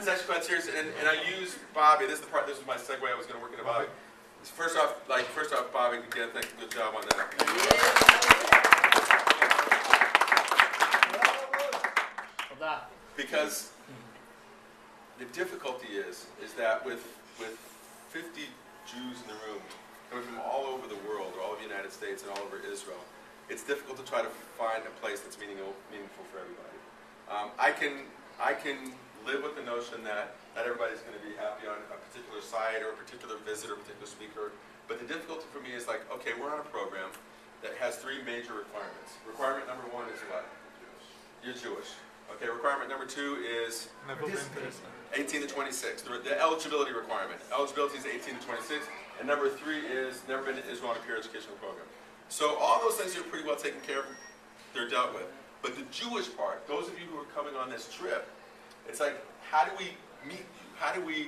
is actually quite serious, and I use Bobby. This is the part. This was my segue. I was going to work into Bobby. First off, Bobby, again, thank you. Good job on that. Because the difficulty is that with 50 Jews in the room, coming from all over the world, or all of the United States and all over Israel, it's difficult to try to find a place that's meaningful for everybody. I can live with the notion that not everybody's going to be happy on a particular site or a particular visit or a particular speaker, but the difficulty for me is like, okay, we're on a program that has 3 major requirements. Requirement number 1 is what? You're Jewish. Okay, requirement number 2 is 18 to 26, the eligibility requirement. Eligibility is 18 to 26, and number 3 is never been to Israel on a peer educational program. So all those things are pretty well taken care of, they're dealt with. But the Jewish part, those of you who are coming on this trip, it's like, how do we meet you? How do we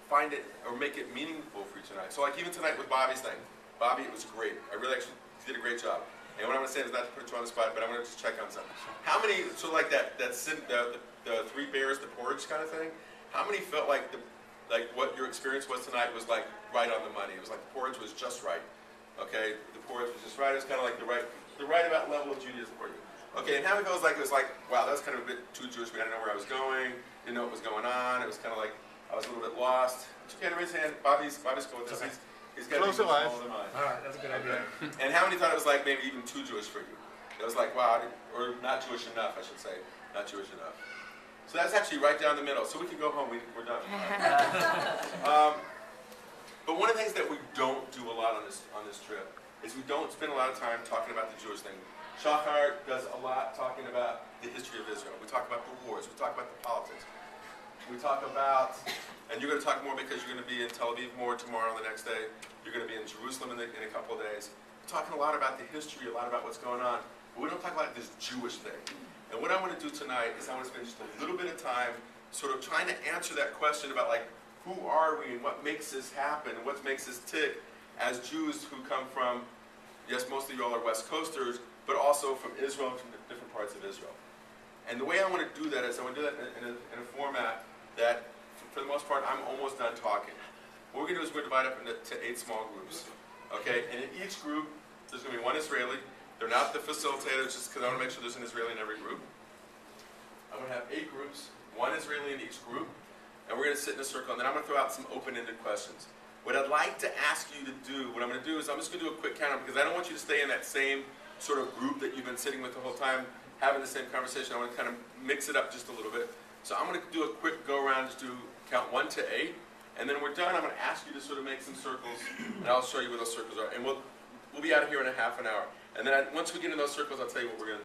find it or make it meaningful for you tonight? So like even tonight with Bobby's thing, Bobby, it was great. I really actually did a great job. And what I'm going to say is not to put you on the spot, but I'm going to just check on something. How many, so like the 3 bears, the porridge kind of thing, how many felt like what your experience was tonight was like right on the money? It was like the porridge was just right. Okay, the porridge was just right. It was kind of like the right about level of Judaism for you. Okay, and how many felt like it was like, wow, that was kind of a bit too Jewish. I didn't know where I was going. Didn't know what was going on. It was kind of like I was a little bit lost. But you can't raise your hand. Bobby's cool with this. He's got to be smaller than mine. All right, that's a good idea. And how many thought it was like maybe even too Jewish for you? It was like, wow, or not Jewish enough, I should say. Not Jewish enough. So that's actually right down the middle. So we can go home. We're done. But one of the things that we don't do a lot on this trip is we don't spend a lot of time talking about the Jewish thing. Shachar does a lot talking about the history of Israel. We talk about the wars. We talk about the politics. We talk about, and you're going to talk more because you're going to be in Tel Aviv more tomorrow, the next day. You're going to be in Jerusalem in a couple of days. We're talking a lot about the history, a lot about what's going on. But we don't talk about this Jewish thing. And what I want to do tonight is I want to spend just a little bit of time sort of trying to answer that question about like, who are we and what makes this happen and what makes us tick as Jews who come from, yes, most of you all are West Coasters, but also from Israel and from different parts of Israel. And the way I want to do that is I want to do that in a format that, for the most part, I'm almost done talking. What we're going to do is we're going to divide up into 8 small groups. Okay? And in each group, there's going to be one Israeli. They're not the facilitators, just because I want to make sure there's an Israeli in every group. I'm going to have 8 groups, one Israeli in each group, and we're going to sit in a circle, and then I'm going to throw out some open-ended questions. What I'd like to ask you to do, what I'm going to do is I'm just going to do a quick counter, because I don't want you to stay in that same sort of group that you've been sitting with the whole time, having the same conversation. I want to kind of mix it up just a little bit. So I'm going to do a quick go-around, just do count 1 to 8, and then when we're done, I'm going to ask you to sort of make some circles, and I'll show you where those circles are. And we'll be out of here in a half an hour. And then once we get in those circles, I'll tell you what we're going to do.